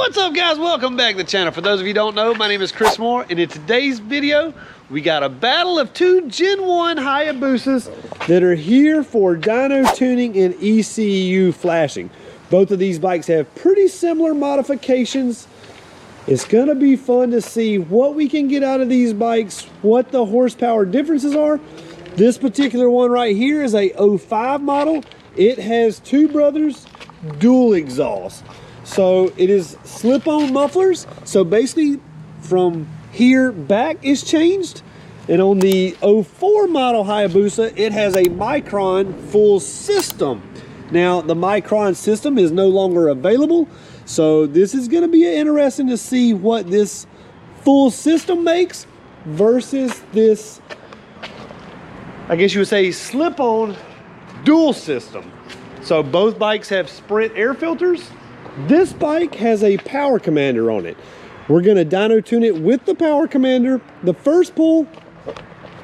What's up, guys? Welcome back to the channel. For those of you who don't know, my name is Chris Moore, and in today's video we got a battle of two Gen 1 Hayabusas that are here for dyno tuning and ECU flashing. Both of these bikes have pretty similar modifications. It's gonna be fun to see what we can get out of these bikes, what the horsepower differences are. This particular one right here is a 05 model. It has two brothers, dual exhaust. So it is slip-on mufflers. So basically from here back is changed. And on the 04 model Hayabusa, it has a Micron full system. Now the Micron system is no longer available. So this is gonna be interesting to see what this full system makes versus this, I guess you would say, slip-on dual system. So both bikes have Sprint air filters. This bike has a power commander on it. We're gonna dyno tune it with the power commander. The first pull,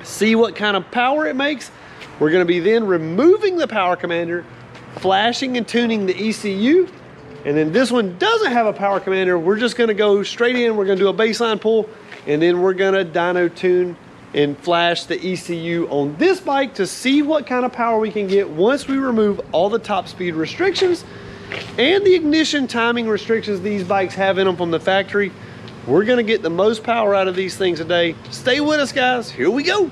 see what kind of power it makes. We're gonna be then removing the power commander, flashing and tuning the ECU. And then this one doesn't have a power commander. We're just gonna go straight in. We're gonna do a baseline pull, and then we're gonna dyno tune and flash the ECU on this bike to see what kind of power we can get once we remove all the top speed restrictions and the ignition timing restrictions these bikes have in them from the factory. We're gonna get the most power out of these things today. Stay with us, guys. Here we go.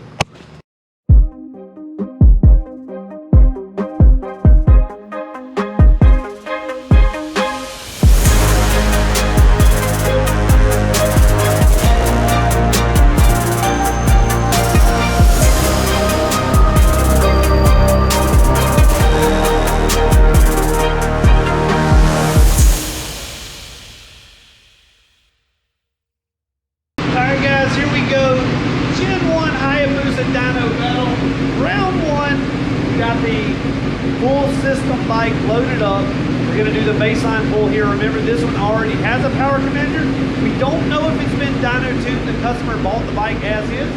Full system bike loaded up. We're gonna do the baseline pull here. Remember, this one already has a power commander. We don't know if it's been dyno tuned. The customer bought the bike as is.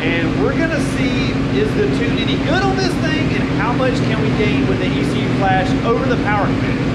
And we're gonna see, is the tune any good on this thing, and how much can we gain with the ECU Flash over the power commander.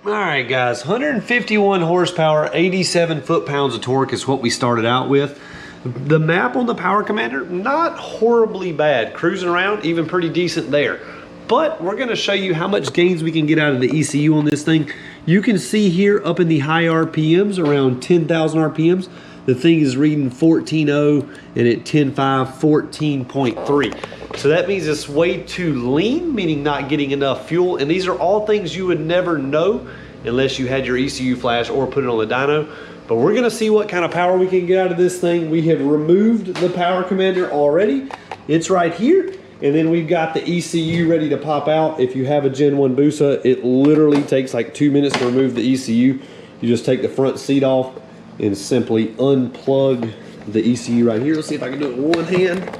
Alright guys, 151 horsepower, 87 foot-pounds of torque is what we started out with. The map on the power commander, not horribly bad. Cruising around, even pretty decent there. But we're going to show you how much gains we can get out of the ECU on this thing. You can see here up in the high RPMs, around 10,000 RPMs, the thing is reading 14.0 and at 10.5, 14.3. So that means it's way too lean, meaning not getting enough fuel. And these are all things you would never know unless you had your ECU flash or put it on the dyno. But we're gonna see what kind of power we can get out of this thing. We have removed the power commander already. It's right here. And then we've got the ECU ready to pop out. If you have a Gen 1 Busa, it literally takes like 2 minutes to remove the ECU. You just take the front seat off and simply unplug the ECU right here. Let's see if I can do it with one hand.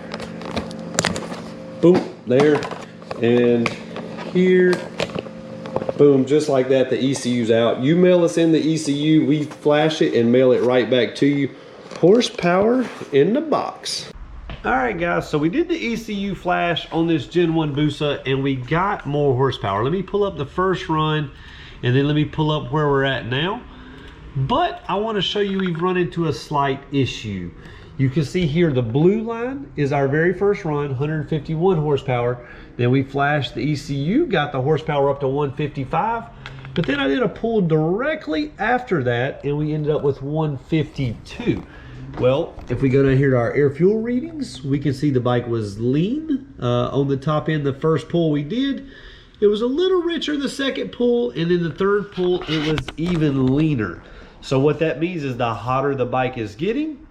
Boom, there, and here, boom, just like that, the ECU's out. You mail us in the ECU, we flash it and mail it right back to you. Horsepower in the box. All right, guys, so we did the ECU flash on this Gen 1 Busa, and we got more horsepower. Let me pull up the first run, and then let me pull up where we're at now. But I want to show you we've run into a slight issue. You can see here the blue line is our very first run, 151 horsepower. Then we flashed the ECU, got the horsepower up to 155. But then I did a pull directly after that, and we ended up with 152. Well, if we go down here to our air fuel readings, we can see the bike was lean. On the top end, the first pull we did, it was a little richer the second pull, and then the third pull, it was even leaner. So what that means is the hotter the bike is getting,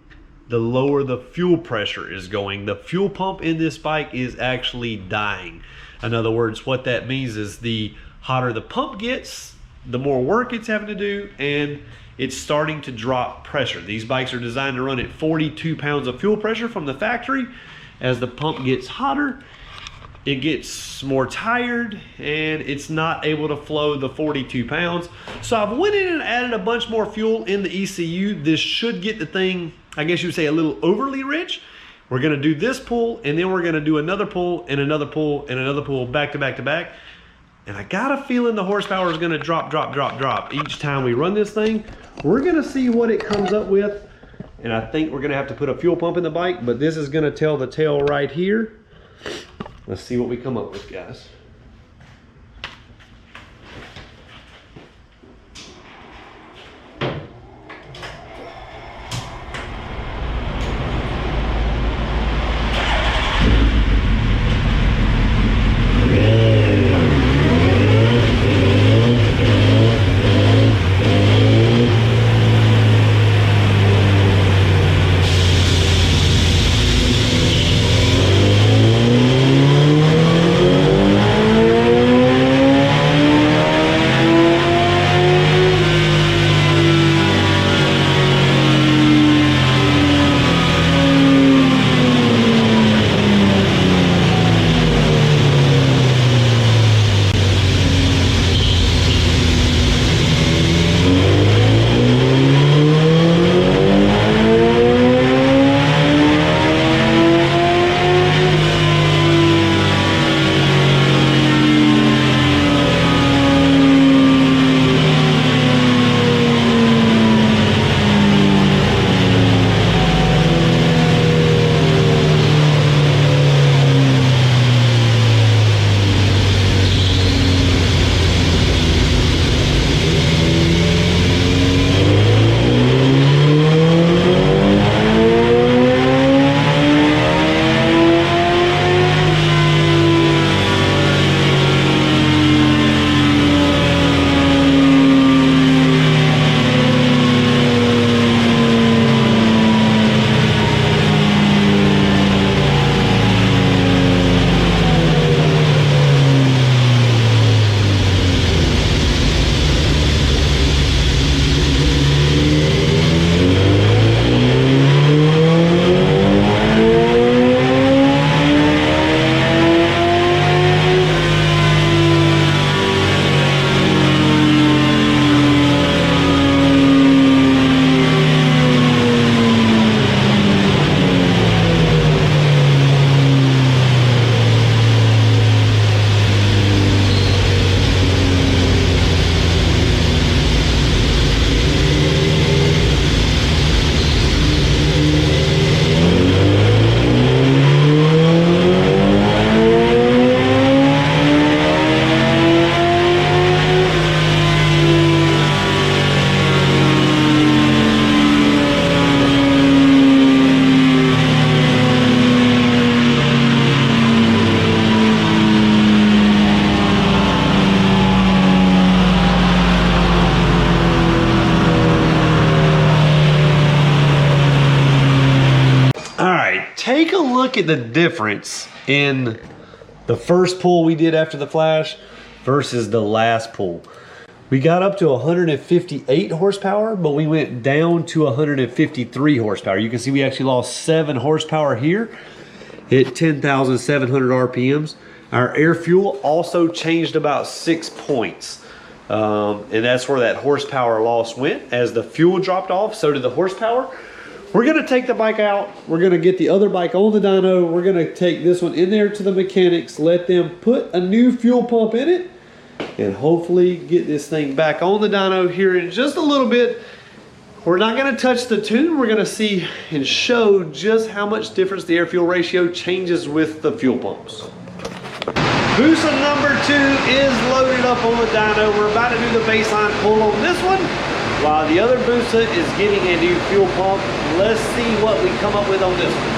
the lower the fuel pressure is going. The fuel pump in this bike is actually dying. In other words, what that means is the hotter the pump gets, the more work it's having to do, and it's starting to drop pressure. These bikes are designed to run at 42 pounds of fuel pressure from the factory. As the pump gets hotter, it gets more tired and it's not able to flow the 42 pounds. So I've went in and added a bunch more fuel in the ECU. This should get the thing, I guess you would say, a little overly rich. We're gonna do this pull, and then we're gonna do another pull and another pull and another pull back to back to back. And I got a feeling the horsepower is gonna drop each time we run this thing. We're gonna see what it comes up with. And I think we're gonna have to put a fuel pump in the bike, but this is gonna tell the tale right here. Let's see what we come up with, guys. Take a look at the difference in the first pull we did after the flash versus the last pull. We got up to 158 horsepower, but we went down to 153 horsepower. You can see we actually lost 7 horsepower here, hit 10,700 RPMs. Our air fuel also changed about 6 points. And that's where that horsepower loss went. As the fuel dropped off, so did the horsepower. We're gonna take the bike out. We're gonna get the other bike on the dyno. We're gonna take this one in there to the mechanics, let them put a new fuel pump in it, and hopefully get this thing back on the dyno here in just a little bit. We're not gonna touch the tune. We're gonna see and show just how much difference the air fuel ratio changes with the fuel pumps. Busa number 2 is loaded up on the dyno. We're about to do the baseline pull on this one. While the other Busa is getting a new fuel pump, let's see what we come up with on this one.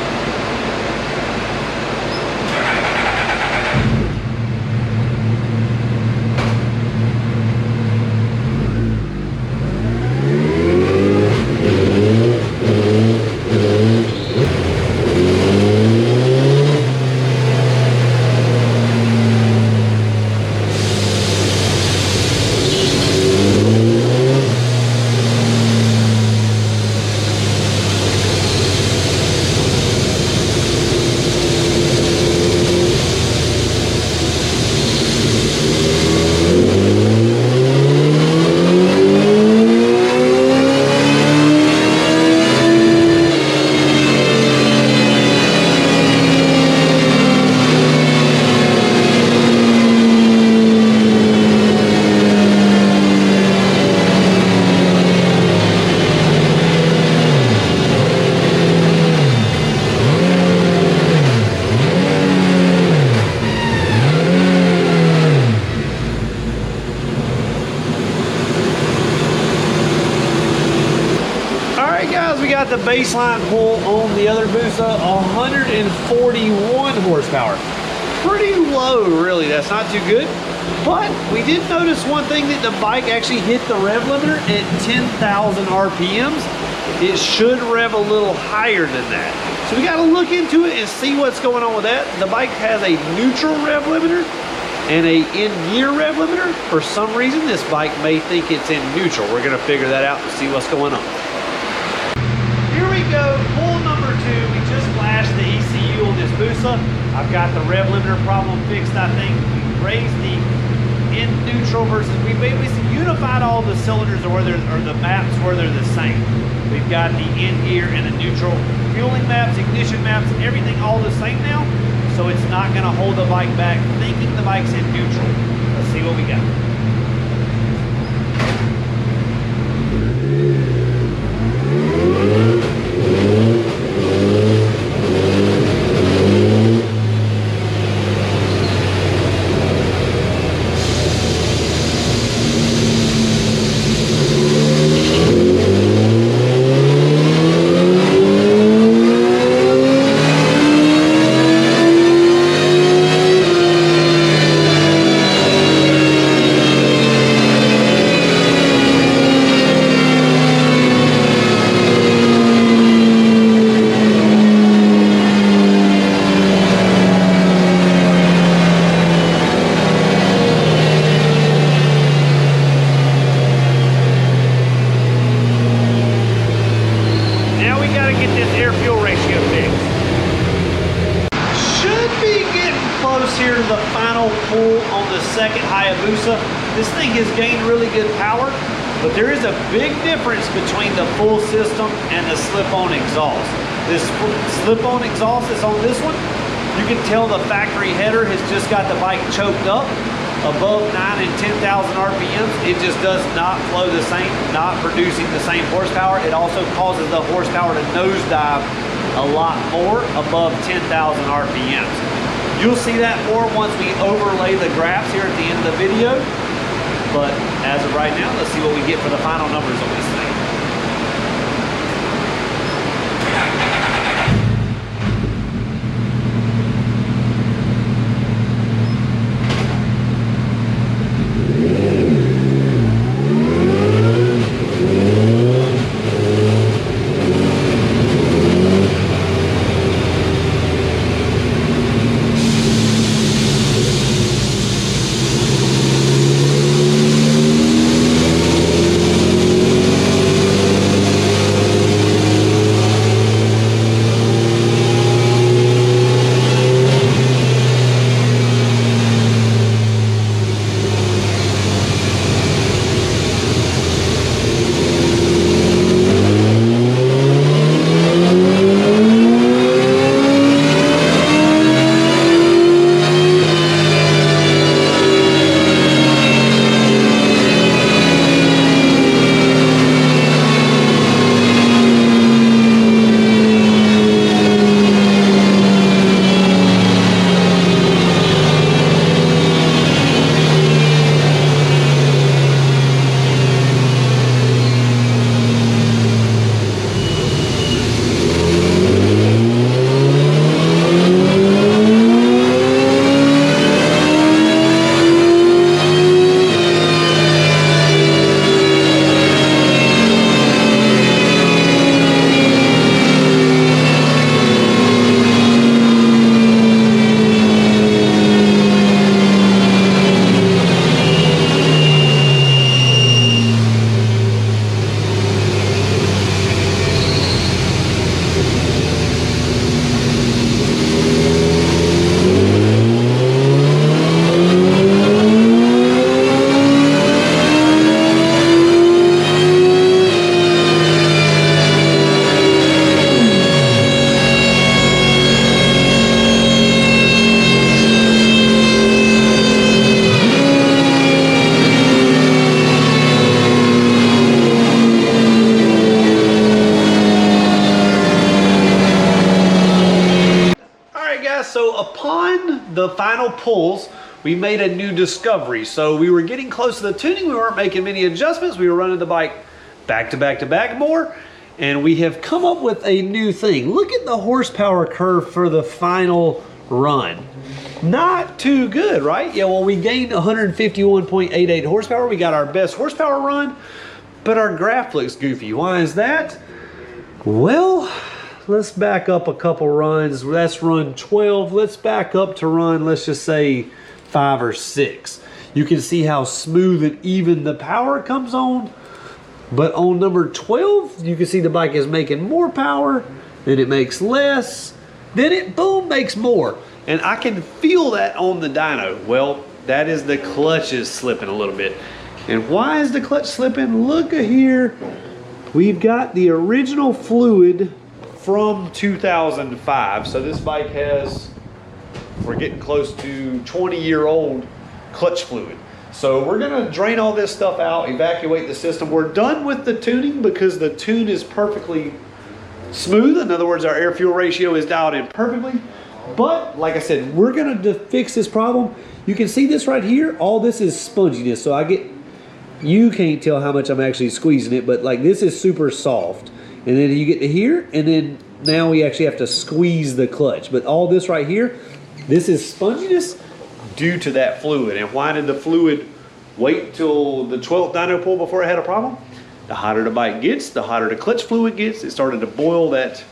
We got the baseline pull on the other Busa, 141 horsepower. Pretty low, really. That's not too good. But we did notice one thing, that the bike actually hit the rev limiter at 10,000 RPMs. It should rev a little higher than that. So we got to look into it and see what's going on with that. The bike has a neutral rev limiter and a in-gear rev limiter. For some reason, this bike may think it's in neutral. We're going to figure that out and see what's going on. Here we go, pull number 2. We just flashed the ECU on this Busa. I've got the rev limiter problem fixed, I think. We raised the in neutral versus, we basically unified all the cylinders or the maps where they're the same. We've got the in gear and the neutral fueling maps, ignition maps, everything all the same now. So it's not gonna hold the bike back thinking the bike's in neutral. Let's see what we got. Here to the final pull on the second Hayabusa. This thing has gained really good power, but there is a big difference between the full system and the slip-on exhaust. This slip-on exhaust that's on this one, you can tell the factory header has just got the bike choked up above 9 and 10,000 RPMs. It just does not flow the same, not producing the same horsepower. It also causes the horsepower to nosedive a lot more above 10,000 RPMs. You'll see that more once we overlay the graphs here at the end of the video. But as of right now, let's see what we get for the final numbers on this thing. dyno pulls, we made a new discovery. So we were getting close to the tuning. We weren't making many adjustments. We were running the bike back to back to back more. And we have come up with a new thing. Look at the horsepower curve for the final run. Not too good, right? Yeah, well, we gained 151.88 horsepower. We got our best horsepower run, but our graph looks goofy. Why is that? Well, let's back up a couple runs. That's run 12. Let's back up to run, let's just say 5 or 6. You can see how smooth and even the power comes on. But on number 12, you can see the bike is making more power, then it makes less, then it, boom, makes more. And I can feel that on the dyno. Well, that is the clutches slipping a little bit. And why is the clutch slipping? Look at here. We've got the original fluid from 2005. So this bike has, we're getting close to 20-year-old clutch fluid. So we're gonna drain all this stuff out, evacuate the system. We're done with the tuning because the tune is perfectly smooth. In other words, our air-fuel ratio is dialed in perfectly. But like I said, we're gonna fix this problem. You can see this right here. All this is sponginess. So you can't tell how much I'm actually squeezing it, but like this is super soft. And then you get to here, and then now we actually have to squeeze the clutch. But all this right here, this is sponginess due to that fluid. And why did the fluid wait till the 12th dyno pull before it had a problem? The hotter the bike gets, the hotter the clutch fluid gets. It started to boil that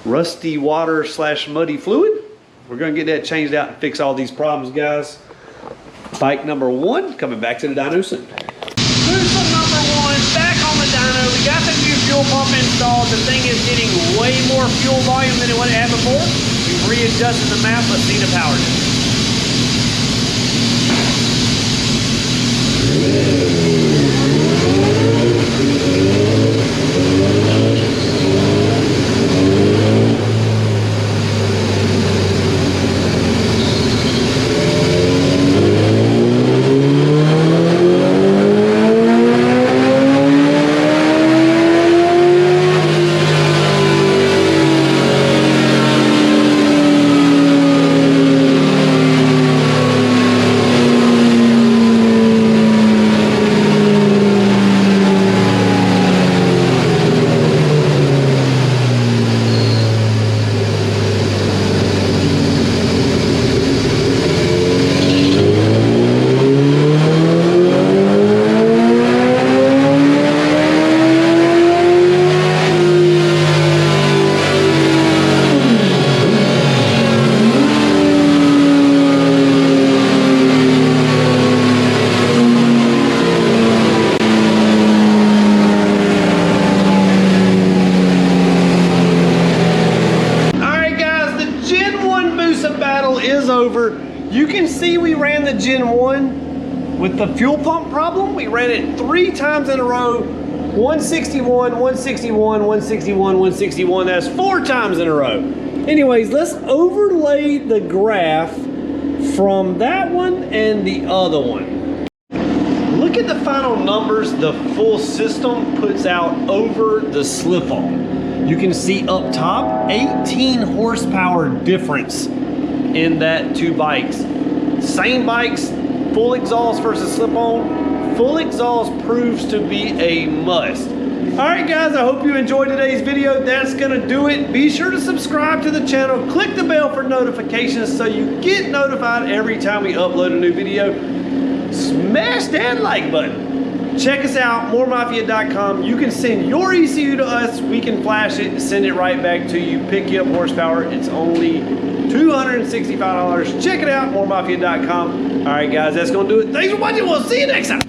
rusty water / muddy fluid. We're gonna get that changed out and fix all these problems, guys. Bike number 1 coming back to the dyno soon. Booster number 1 back on the dyno. We got the new fuel pump installed. The thing is getting way more fuel volume than what it had before. We've readjusted the map. Let's see the power difference. You can see we ran the Gen 1 with the fuel pump problem. We ran it 3 times in a row. 161, 161, 161, 161. That's 4 times in a row. Anyways, let's overlay the graph from that one and the other one. Look at the final numbers the full system puts out over the slip-on. You can see up top, 18 horsepower difference in that 2 bikes. Same bikes, full exhaust versus slip-on. Full exhaust proves to be a must. All right, guys, I hope you enjoyed today's video. That's gonna do it. Be sure to subscribe to the channel. Click the bell for notifications so you get notified every time we upload a new video. Smash that like button. Check us out, moremafia.com. You can send your ECU to us. We can flash it, send it right back to you, pick you up horsepower. It's only $265. Check it out, moremafia.com. All right, guys, that's gonna do it. Thanks for watching. We'll see you next time.